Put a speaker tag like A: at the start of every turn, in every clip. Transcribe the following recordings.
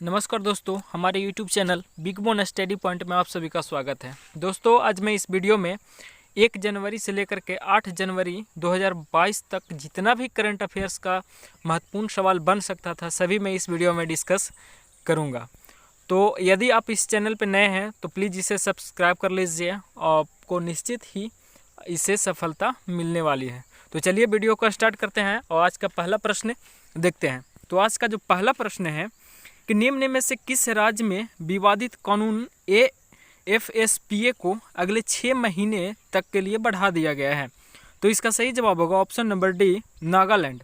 A: नमस्कार दोस्तों, हमारे YouTube channel big bone study point में आप सभी का स्वागत है। दोस्तों, आज मैं इस वीडियो में 1 जनवरी से लेकर के 8 जनवरी 2022 तक जितना भी करंट अफेयर्स का महत्वपूर्ण सवाल बन सकता था सभी मैं इस वीडियो में डिस्कस करूंगा। तो यदि आप इस चैनल पर नए हैं तो प्लीज़ इसे सब्सक्राइब कर लीजिए, आपको निश्चित ही इससे सफलता मिलने वाली है। तो चलिए वीडियो को स्टार्ट करते हैं और आज का पहला प्रश्न देखते हैं। तो आज का जो पहला प्रश्न है कि निम्न में से किस राज्य में विवादित कानून AFSPA को अगले 6 महीने तक के लिए बढ़ा दिया गया है? तो इसका सही जवाब होगा ऑप्शन नंबर डी, नागालैंड।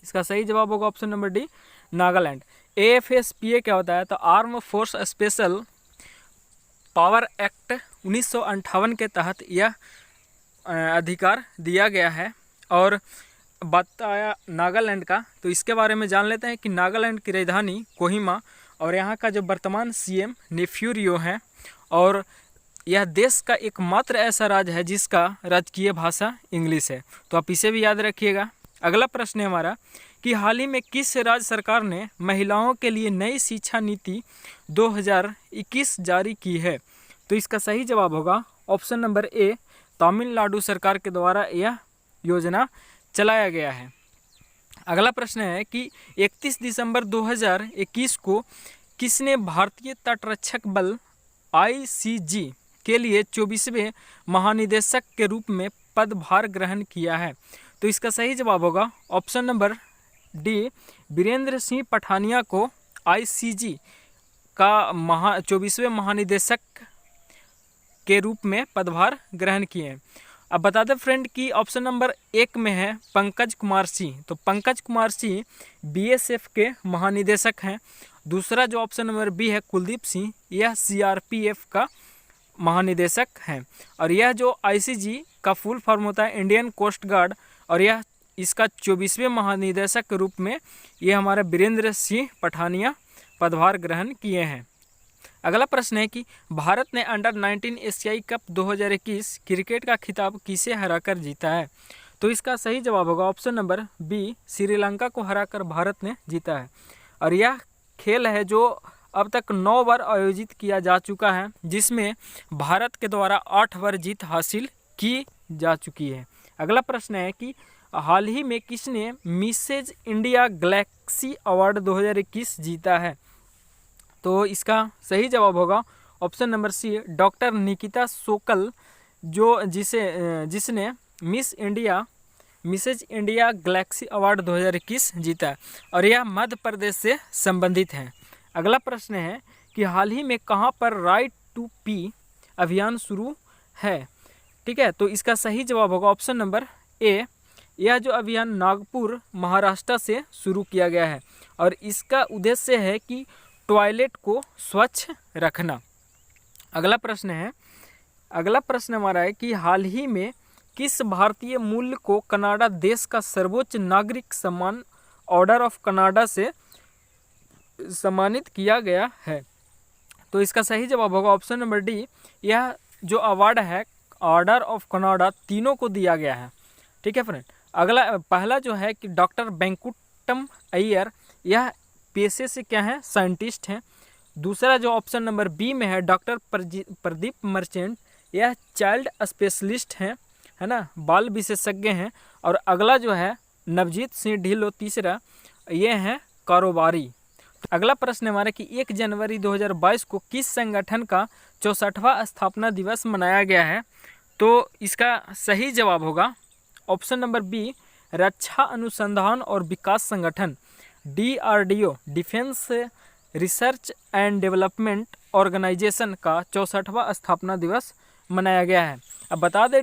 A: इसका सही जवाब होगा option number D, Nagaland. AFSPA क्या होता है? तो arm force special power act 1958 के तहत यह अधिकार दिया गया है। और बताया नागालैंड का, तो इसके बारे में जान लेते हैं कि नागालैंड की राजधानी कोहिमा और यहाँ का जो वर्तमान CM नेफ्यू रियो है। और यह देश का एकमात्र ऐसा राज्य है जिसका राजकीय भाषा इंग्लिश है। तो आप इसे भी याद रखिएगा। अगला प्रश्न है हमारा कि हाल ही में किस राज्य सरकार ने महिलाओं के लिए नई शिक्षा नीति 2021 जारी की है? तो इसका सही जवाब होगा ऑप्शन नंबर ए, तमिलनाडु सरकार के द्वारा यह योजना चलाया गया है। अगला प्रश्न है कि 31 दिसंबर 2021 को किसने भारतीय तटरक्षक बल ICG के लिए 24वें महानिदेशक के रूप में पदभार ग्रहण किया है? तो इसका सही जवाब होगा option number D, Birendra Singh Pathania को ICG का 24वें महानिदेशक के रूप में पदभार ग्रहण किए हैं। अब बता दें फ्रेंड कि ऑप्शन नंबर 1 में है पंकज कुमार सिंह। तो पंकज कुमार सिंह BSF के महानिदेशक हैं। दूसरा जो ऑप्शन नंबर बी है कुलदीप सिंह, यह CRPF का महानिदेशक हैं। और यह जो ICG का फुल फॉर्म होता है इंडियन कोस्ट गार्ड, और यह इसका 24वें महानिदेशक के रूप में यह हमारे बीरेंद्र सिंह पठानिया पदभार ग्रहण किए हैं। अगला प्रश्न है कि भारत ने अंडर-19 एशियाई कप 2021 क्रिकेट का खिताब किसे हराकर जीता है? तो इसका सही जवाब होगा ऑप्शन नंबर बी, श्रीलंका को हराकर भारत ने जीता है। और यह खेल है जो अब तक 9 बार आयोजित किया जा चुका है, जिसमें भारत के द्वारा 8 बार जीत हासिल की जा चुकी है। अगला प्रश्न है कि हाल ही में किसने मिसेज इंडिया गैलेक्सी अवार्ड 2021 जीता है? तो इसका सही जवाब होगा option number C, doctor Nikita Sokal, जिसने मिसेज इंडिया गैलेक्सी अवार्ड 2021 जीता है। और यह मध्य प्रदेश से संबंधित है। अगला प्रश्न है कि हाल ही में कहां पर राइट टू पी अभियान शुरू है? ठीक है, तो इसका सही जवाब होगा ऑप्शन नंबर ए, यह जो अभियान नागपुर महाराष्ट्र से शुरू किया गया है। और इसका उद्देश्य है कि टॉयलेट को स्वच्छ रखना। अगला प्रश्न हमारा है कि हाल ही में किस भारतीय मूल को कनाडा देश का सर्वोच्च नागरिक सम्मान ऑर्डर ऑफ कनाडा से सम्मानित किया गया है? तो इसका सही जवाब होगा ऑप्शन नंबर डी, यह जो अवार्ड है ऑर्डर ऑफ कनाडा तीनों को दिया गया है। ठीक है फ्रेंड। पहला जो है कि डॉक्टर वेंकुटम अय्यर, यह पेशे से क्या है? साइंटिस्ट हैं। दूसरा जो ऑप्शन नंबर बी में है डॉक्टर प्रदीप मर्चेंट, यह चाइल्ड स्पेशलिस्ट हैं, है ना, बाल विशेषज्ञ हैं। और अगला जो है नवजीत सिंह ढिल्लो, तीसरा ये हैं कारोबारी। अगला प्रश्न हमारा कि 1 जनवरी 2022 को किस संगठन का 64वां स्थापना दिवस मनाया गया है? तो इसका सही जवाब होगा ऑप्शन नंबर बी, रक्षा अनुसंधान और विकास संगठन DRDO, defence research and development organisation का 64वां स्थापना दिवस मनाया गया है। अब बता दें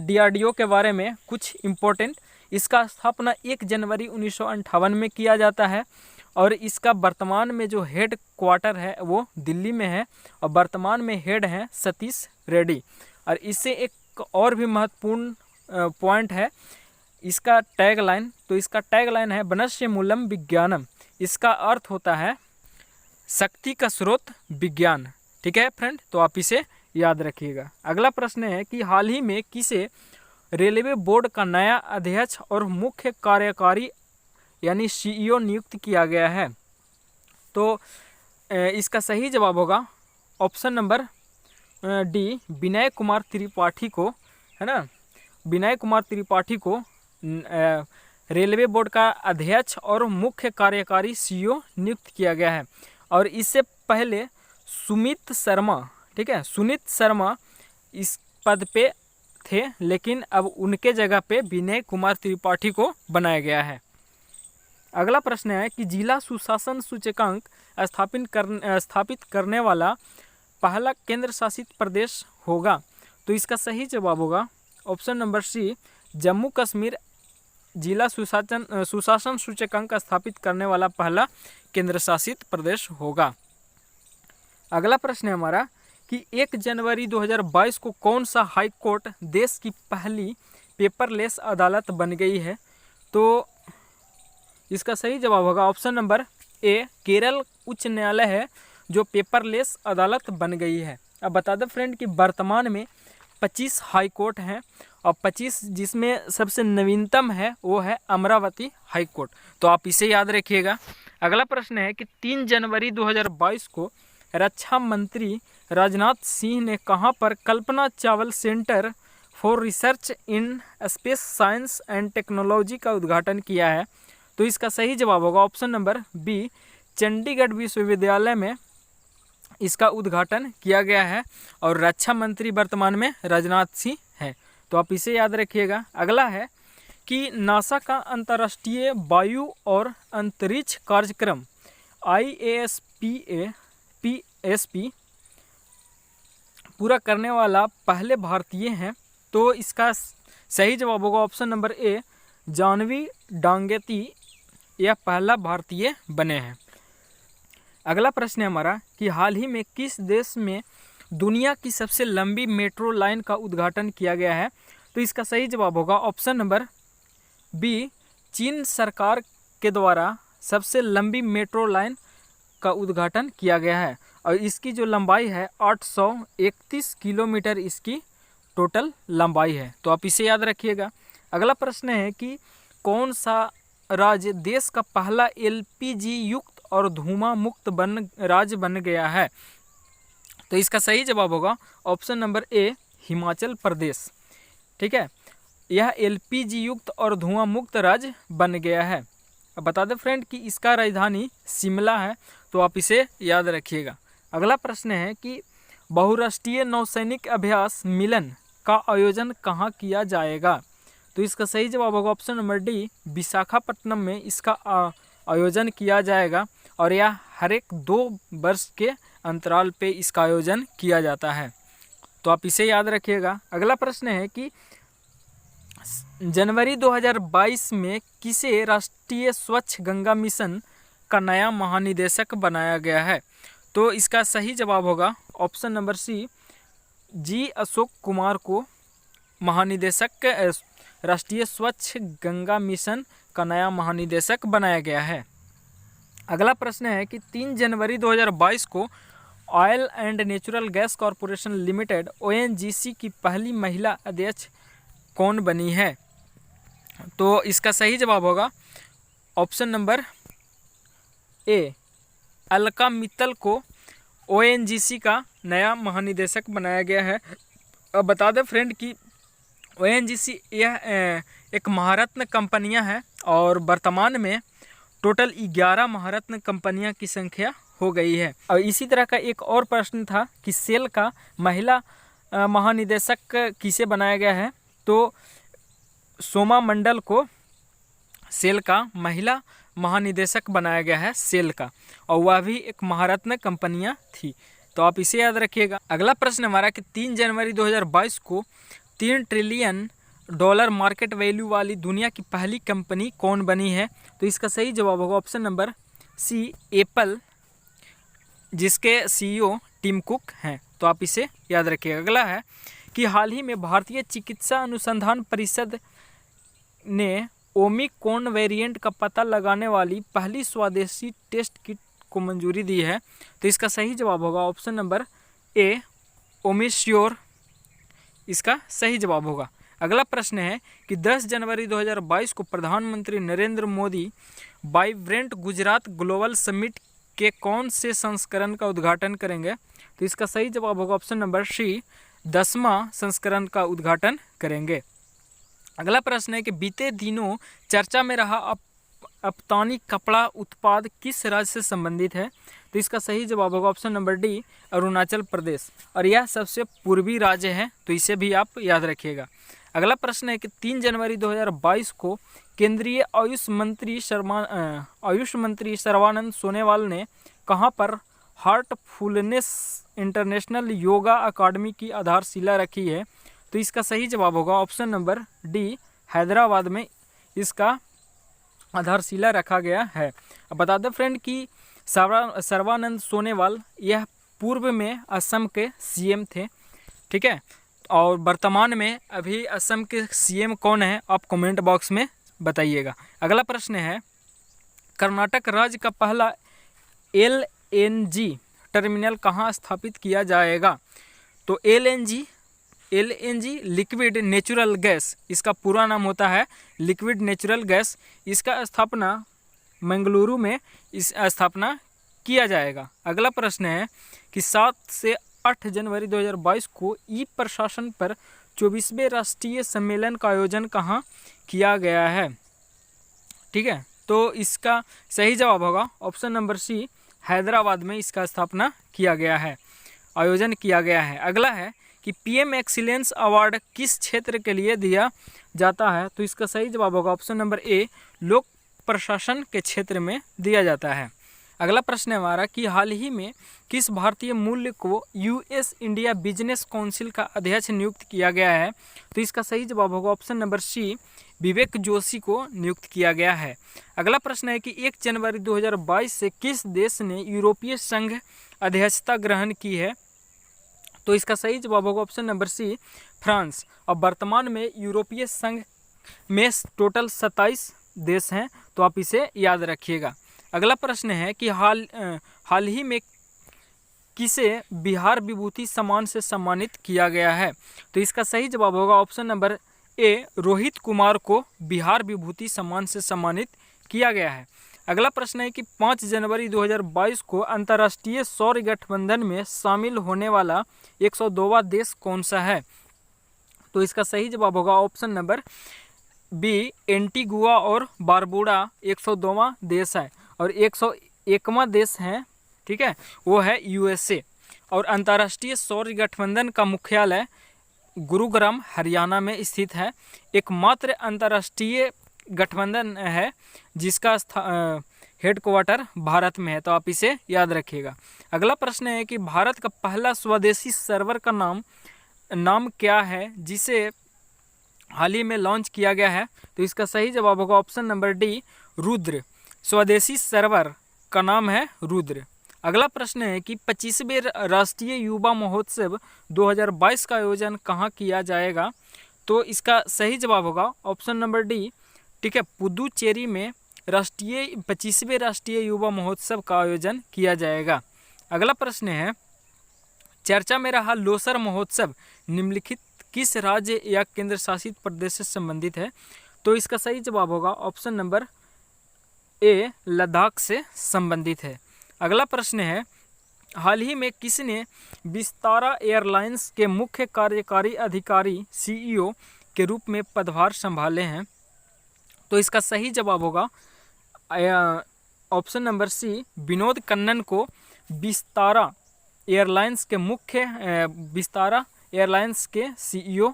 A: DRDO के बारे में कुछ इम्पोर्टेंट। इसका स्थापना 1 जनवरी 1958 में किया जाता है। और इसका वर्तमान में जो हेड क्वार्टर है वो दिल्ली में है। और वर्तमान में हेड हैं सतीश रेड्डी। और इससे एक और भी महत्वपूर्ण पॉइंट है इसका टैगलाइन। तो इसका टैगलाइन है वनस्य मूलम विज्ञानम। इसका अर्थ होता है शक्ति का स्रोत विज्ञान। ठीक है फ्रेंड, तो आप इसे याद रखिएगा। अगला प्रश्न है कि हाल ही में किसे रेलवे बोर्ड का नया अध्यक्ष और मुख्य कार्यकारी यानी CEO नियुक्त किया गया है? तो इसका सही जवाब होगा option number D, Vinay Kumar Tripathi को, है ना, विनय कुमार त्रिपाठी को रेलवे बोर्ड का अध्यक्ष और मुख्य कार्यकारी सीईओ नियुक्त किया गया है। और इससे पहले सुमित शर्मा, ठीक है, सुनीत शर्मा इस पद पे थे, लेकिन अब उनके जगह पे विनय कुमार त्रिपाठी को बनाया गया है। अगला प्रश्न है कि जिला सुशासन सूचकांक स्थापित करने वाला पहला केंद्र शासित प्रदेश होगा। तो इसका सही जवाब होगा option number C, Jammu Kashmir जिला सुशासन सूचकांक स्थापित करने वाला पहला केंद्र शासित प्रदेश होगा। अगला प्रश्न है हमारा कि 1 जनवरी 2022 को कौन सा हाई कोर्ट देश की पहली पेपरलेस अदालत बन गई है। तो इसका सही जवाब होगा ऑप्शन नंबर ए, केरल उच्च न्यायालय है जो पेपरलेस अदालत बन गई है। अब बता दें फ्रेंड कि वर्तमान में 25 हाई कोर्ट हैं और 25 जिसमें सबसे नवीनतम है वो है अमरावती हाई कोर्ट। तो आप इसे याद रखिएगा। अगला प्रश्न है कि 3 जनवरी 2022 को रक्षा मंत्री राजनाथ सिंह ने कहां पर Kalpana Chawla centre for research in space science and technology का उद्घाटन किया है। तो इसका सही जवाब होगा ऑप्शन नंबर बी, चंडीगढ़ विश्वविद्यालय में इसका उद्घाटन किया गया है और रक्षा मंत्री वर्तमान में राजनाथ सिंह हैं। तो आप इसे याद रखिएगा। अगला है कि नासा का अंतर्राष्ट्रीय वायु और अंतरिक्ष कार्यक्रम IASP पूरा करने वाला पहले भारतीय हैं। तो इसका सही जवाब होगा ऑप्शन नंबर ए, जानवी डांगेती यह पहला भारतीय बने हैं। अगला प्रश्न है हमारा कि हाल ही में किस देश में दुनिया की सबसे लंबी मेट्रो लाइन का उद्घाटन किया गया है। तो इसका सही जवाब होगा ऑप्शन नंबर बी, चीन सरकार के द्वारा सबसे लंबी मेट्रो लाइन का उद्घाटन किया गया है और इसकी जो लंबाई है 831 किलोमीटर इसकी टोटल लंबाई है। तो आप इसे याद रखिएगा। अगला प्रश्न है कि कौन सा राज्य देश का पहला LPG युक्त और धुआं मुक्त राज्य बन गया है। तो इसका सही जवाब होगा option number A, Himachal Pradesh. ठीक है, यह LPG युक्त और धुआं मुक्त राज्य बन गया है। अब बता दें फ्रेंड कि इसका राजधानी शिमला है। तो आप इसे याद रखिएगा। अगला प्रश्न है कि बहुराष्ट्रीय नौसैनिक अभ्यास मिलन का आयोजन कहाँ किया जाएगा। तो इसका सही जवाब होगा ऑप्शन नंबर डी, विशाखापट्टनम में इसका आयोजन किया जाएगा और यह हर एक 2 वर्ष के अंतराल पे इसका आयोजन किया जाता है। तो आप इसे याद रखिएगा। अगला प्रश्न है कि जनवरी 2022 में किसे राष्ट्रीय स्वच्छ गंगा मिशन का नया महानिदेशक बनाया गया है। तो इसका सही जवाब होगा ऑप्शन नंबर सी, जी अशोक कुमार को महानिदेशक राष्ट्रीय स्वच्छ गंगा मिशन का नया महानिदेशक बनाया गया है। अगला प्रश्न है कि 3 जनवरी 2022 को oil and natural gas corporation limited ONGC की पहली महिला अध्यक्ष कौन बनी है। तो इसका सही जवाब होगा option number A, Alka Mittal को ONGC का नया महानिदेशक बनाया गया है। अब बता दें फ्रेंड कि ONGC यह एक महारत्न कंपनियां हैं और वर्तमान में टोटल 11 महारत्न कंपनियां की संख्या हो गई है। और इसी तरह का एक और प्रश्न था कि सेल का महिला महानिदेशक किसे बनाया गया है। तो सोमा मंडल को सेल का महिला महानिदेशक बनाया गया है सेल का, और वह भी एक महारत्न कंपनियां थी। तो आप इसे याद रखिएगा। अगला प्रश्न हमारा कि 3 जनवरी 2022 को $3 ट्रिलियन मार्केट वैल्यू वाली दुनिया की पहली कंपनी कौन बनी है। तो इसका सही जवाब होगा ऑप्शन नंबर सी, एप्पल, जिसके CEO टिम कुक हैं। तो आप इसे याद रखिएगा। अगला है कि हाल ही में भारतीय चिकित्सा अनुसंधान परिषद ने ओमिक्रॉन वेरिएंट का पता लगाने वाली पहली स्वदेशी टेस्ट किट को मंजूरी दी है। तो इसका सही जवाब होगा ऑप्शन नंबर ए, ओमिश्योर इसका सही जवाब होगा। अगला प्रश्न है कि 10 जनवरी 2022 को प्रधानमंत्री Narendra Modi vibrant Gujarat global summit के कौन से संस्करण का उद्घाटन करेंगे? तो इसका सही जवाब होगा ऑप्शन नंबर सी, 10वां संस्करण का उद्घाटन करेंगे। अगला प्रश्न है कि बीते दिनों चर्चा में रहा अप्तानी कपड़ा उत्पाद किस राज्य से संबंधित है? तो इसका सही जवाब होगा option number D, Arunachal Pradesh, और यह सबसे पूर्वी राज्य है, तो इसे भी आप याद रखिएगा। अगला प्रश्न है कि 3 जनवरी 2022 को केंद्रीय आयुष मंत्री सर्बानंद सोनोवाल ने कहां पर हार्टफुलनेस इंटरनेशनल योगा अकादमी की आधारशिला रखी है? तो इसका सही जवाब होगा ऑप्शन नंबर डी, हैदराबाद में इसका आधारशिला रखा गया है। अब बता दें फ्रेंड कि सर्बानंद सोनोवाल यह पूर्व में असम के सीएम थे, ठीक है, और वर्तमान में अभी असम के सीएम कौन है आप कमेंट बॉक्स में बताइएगा। अगला प्रश्न है, कर्नाटक राज्य का पहला एलएनजी टर्मिनल कहाँ स्थापित किया जाएगा? तो एलएनजी लिक्विड नेचुरल गैस, इसका पूरा नाम होता है लिक्विड नेचुरल गैस, इसका स्थापना मंगलुरु में इस स्थापना किया जाएगा। अगला प्रश्न है कि 7 से 8 जनवरी 2022 को ई प्रशासन पर 24वें राष्ट्रीय सम्मेलन का आयोजन कहाँ किया गया है? ठीक है, तो इसका सही जवाब होगा ऑप्शन नंबर सी, हैदराबाद में इसका स्थापना किया गया है, आयोजन किया गया है। अगला है कि पीएम एक्सीलेंस अवार्ड किस क्षेत्र के लिए दिया जाता है? तो इसका सही जवाब होगा ऑप्शन नंबर ए, लोक प्रशासन के क्षेत्र में दिया जाता है। अगला प्रश्न है हमारा कि हाल ही में किस भारतीय मूल्य को यूएस इंडिया बिजनेस काउंसिल का अध्यक्ष नियुक्त किया गया है? तो इसका सही जवाब होगा ऑप्शन नंबर सी, विवेक जोशी को नियुक्त किया गया है। अगला प्रश्न है कि 1 जनवरी 2022 से किस देश ने यूरोपीय संघ अध्यक्षता ग्रहण की है? तो इसका सही जवाब होगा ऑप्शन नंबर सी, फ्रांस। और वर्तमान में यूरोपीय संघ में टोटल 27 देश हैं, तो आप इसे याद रखिएगा। अगला प्रश्न है कि हाल ही में किसे बिहार विभूति सम्मान से सम्मानित किया गया है? तो इसका सही जवाब होगा option number A, Rohit Kumar को बिहार विभूति सम्मान से सम्मानित किया गया है। अगला प्रश्न है कि 5 जनवरी 2022 को अंतर्राष्ट्रीय सौर गठबंधन में शामिल होने वाला 102वां देश कौन सा है? तो इसका सही जवाब होगा ऑप्शन नंबर बी, एंटीगुआ और बारबुडा 102वां देश है, और 101वां देश है, ठीक है, वो है यूएसए। और अंतर्राष्ट्रीय सौर गठबंधन का मुख्यालय गुरुग्राम हरियाणा में स्थित है। एकमात्र अंतर्राष्ट्रीय गठबंधन है जिसका हेडक्वार्टर भारत में है, तो आप इसे याद रखिएगा। अगला प्रश्न है कि भारत का पहला स्वदेशी सर्वर का नाम क्या है जिसे हाल ही में लॉन्च किया गया है? तो इसका सही जवाब होगा ऑप्शन नंबर डी, रुद्र। स्वदेशी सर्वर का नाम है रुद्र। अगला प्रश्न है कि 25वें राष्ट्रीय युवा महोत्सव 2022 का आयोजन कहाँ किया जाएगा? तो इसका सही जवाब होगा ऑप्शन नंबर डी, ठीक है, पुदुचेरी में 25वें राष्ट्रीय युवा महोत्सव का आयोजन किया जाएगा। अगला प्रश्न है, चर्चा में रहा लोसर महोत्सव निम्नलिखित किस राज्य या केंद्र शासित प्रदेश से संबंधित है? तो इसका सही जवाब होगा ऑप्शन नंबर ए, लद्दाख से संबंधित है। अगला प्रश्न है, हाल ही में किसने विस्तारा एयरलाइंस के मुख्य कार्यकारी अधिकारी सीईओ के रूप में पदभार संभाले हैं? तो इसका सही जवाब होगा option number C, Vinod Kannan को विस्तारा एयरलाइंस के सीईओ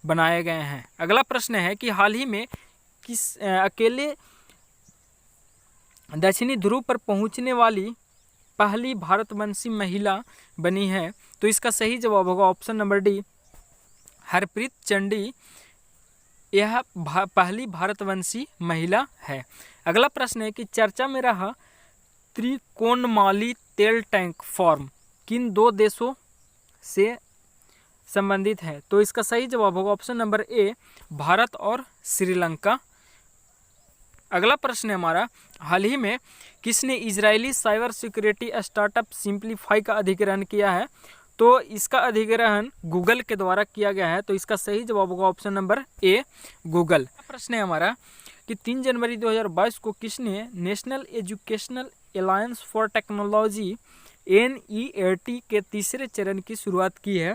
A: बनाए गए हैं। अगला प्रश्न है कि हाल ही में किस अकेले दक्षिणी ध्रुव पर पहुंचने वाली पहली भारतवंशी महिला बनी है? तो इसका सही जवाब होगा option number D, Harpreet Chandi, यह पहली भारतवंशी महिला है। अगला प्रश्न है कि चर्चा में रहा त्रिकोणमाली तेल टैंक फार्म किन 2 देशों से संबंधित है? तो इसका सही जवाब होगा ऑप्शन नंबर ए, भारत और श्रीलंका। अगला प्रश्न है हमारा, हाल ही में किसने Israeli cyber security startup simplify का अधिग्रहण किया है? तो इसका अधिग्रहण गूगल के द्वारा किया गया है, तो इसका सही जवाब होगा ऑप्शन नंबर ए, गूगल। प्रश्न है हमारा कि 3 जनवरी 2022 को किसने national educational alliance for technology NEAT के तीसरे चरण की शुरुआत की है?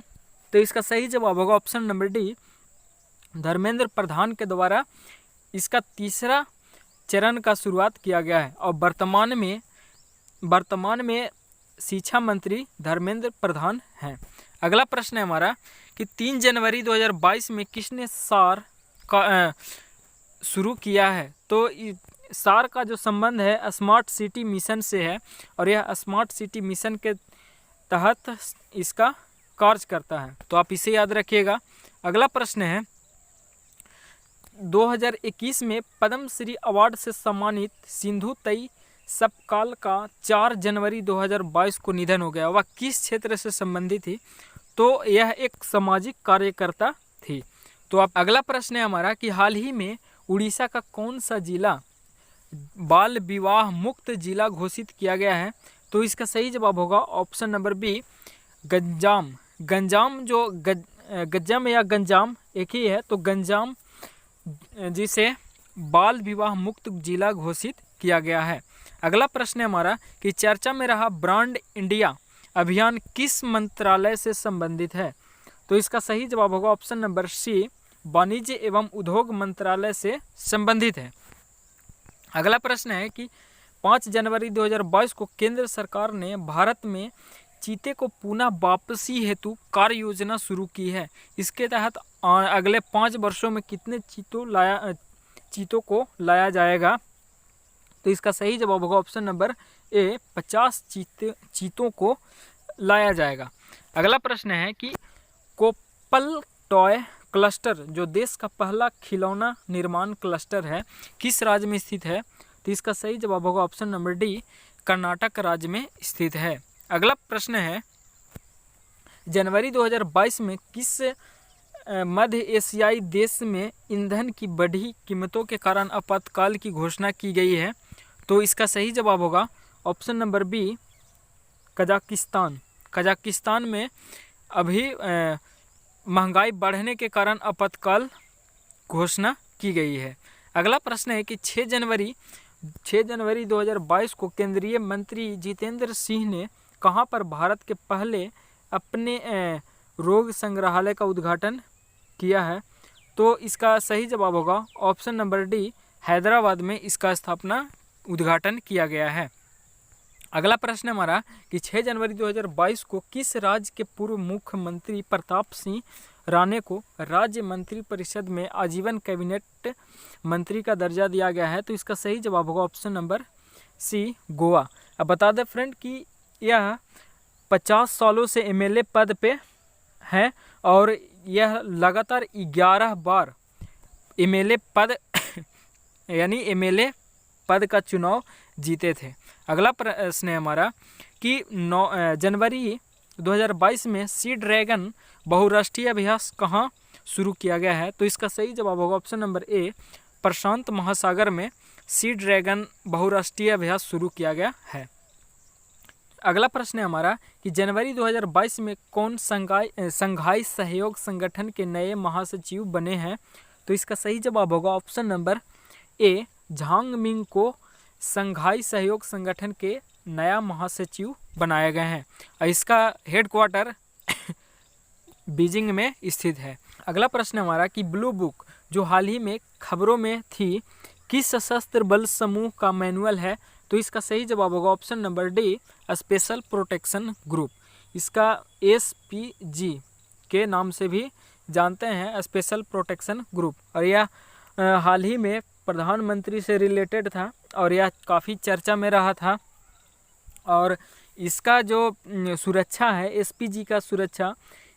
A: तो इसका सही जवाब होगा option number D, Dharmendra Pradhan के द्वारा इसका तीसरा चरण का शुरुआत किया गया है और वर्तमान में शिक्षा मंत्री धर्मेंद्र प्रधान हैं। अगला प्रश्न है हमारा कि 3 जनवरी 2022 में किसने सार का शुरू किया है? तो सार का जो संबंध है स्मार्ट सिटी मिशन से है और यह स्मार्ट सिटी मिशन के तहत इसका कार्य करता है, तो आप इसे याद रखिएगा। अगला प्रश्न है 2021 में पद्मश्री अवार्ड से सम्मानित सिंधु तई सपकाल का 4 जनवरी 2022 को निधन हो गया। वह किस क्षेत्र से संबंधित थी? तो यह एक सामाजिक कार्यकर्ता थी। तो अब अगला प्रश्न है हमारा कि हाल ही में उड़ीसा का कौन सा जिला बाल विवाह मुक्त जिला घोषित किया गया है? तो इसका सही जवाब होगा option number B, Ganjam. Ganjam जो गंजाम या गंजाम एक ही है, तो गंजाम जिसे बाल विवाह मुक्त जिला घोषित किया गया है। अगला प्रश्न है हमारा कि चर्चा में रहा ब्रांड इंडिया अभियान किस मंत्रालय से संबंधित है? तो इसका सही जवाब होगा ऑप्शन नंबर सी, वाणिज्य एवं उद्योग मंत्रालय से संबंधित है। अगला प्रश्न है कि 5 जनवरी 2022 को केंद्र सरकार ने भारत में चीते को पुनः वापसी हेतु कार्य योजना शुरू की है। इसके तहत अगले 5 वर्षों में कितने चीतों को लाया जाएगा? तो इसका सही जवाब होगा ऑप्शन नंबर ए, 50 चीतों को लाया जाएगा। अगला प्रश्न है कि कोप्पल टॉय क्लस्टर जो देश का पहला खिलौना निर्माण क्लस्टर है किस राज्य में स्थित है? तो इसका सही जवाब होगा ऑप्शन नंबर डी, कर्नाटक राज्य में स्थित है। अगला प्रश्न है जनवरी 2022 में किस मध्य एशियाई देश में ईंधन की बढ़ी कीमतों के कारण आपातकाल की घोषणा की गई है? तो इसका सही जवाब होगा option number B, Kazakhstan. Kazakhstan में अभी महंगाई बढ़ने के कारण आपातकाल घोषणा की गई है। अगला प्रश्न है कि 6 जनवरी 2022 को केंद्रीय मंत्री जितेंद्र सिंह ने कहां पर भारत के पहले अपने रोग संग्रहालय का उद्घाटन किया है? तो इसका सही जवाब होगा ऑप्शन नंबर डी, हैदराबाद में इसका स्थापना उद्घाटन किया गया है। अगला प्रश्न हमारा कि 6 जनवरी 2022 को किस राज्य के पूर्व मुख्यमंत्री प्रताप सिंह राणे को राज्य मंत्री परिषद में आजीवन कैबिनेट मंत्री का दर्जा दिया गया है? तो इसका सही जवाब होगा ऑप्शन नंबर सी, गोवा। अब बता दें फ्रेंड कि यह 50 सालों से MLA पद पे है और यह लगातार 11 बार MLA पद यानी MLA पद का चुनाव जीते थे। अगला प्रश्न है हमारा कि 9 जनवरी 2022 में सी ड्रैगन बहुराष्ट्रीय अभ्यास कहाँ शुरू किया गया है? तो इसका सही जवाब होगा ऑप्शन नंबर ए, प्रशांत महासागर में सी ड्रैगन बहुराष्ट्रीय अभ्यास शुरू किया गया है। अगला प्रश्न है हमारा कि जनवरी 2022 में कौन संघाई सहयोग संगठन के नए महासचिव बने हैं? तो इसका सही जवाब होगा option number A, Jhang Ming को संघाई सहयोग संगठन के नया महासचिव बनाए गए हैं और इसका हेडक्वार्टर बीजिंग में स्थित है। अगला प्रश्न हमारा कि ब्लू बुक जो हाल ही में खबरों में थी किस सशस्त्र बल समूह का मैनुअल है? तो इसका सही जवाब होगा option number D, special protection group. इसका SPG के नाम से भी जानते हैं, स्पेशल प्रोटेक्शन ग्रुप, और यह हाल ही में प्रधानमंत्री से रिलेटेड था और यह काफ़ी चर्चा में रहा था। और इसका जो सुरक्षा है SPG का सुरक्षा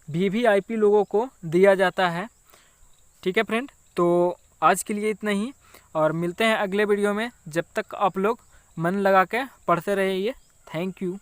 A: VVIP लोगों को दिया जाता है। ठीक है फ्रेंड, तो आज के लिए इतना ही और मिलते हैं अगले वीडियो में। जब तक आप लोग मन लगा के पढ़ते रहिए। Thank you.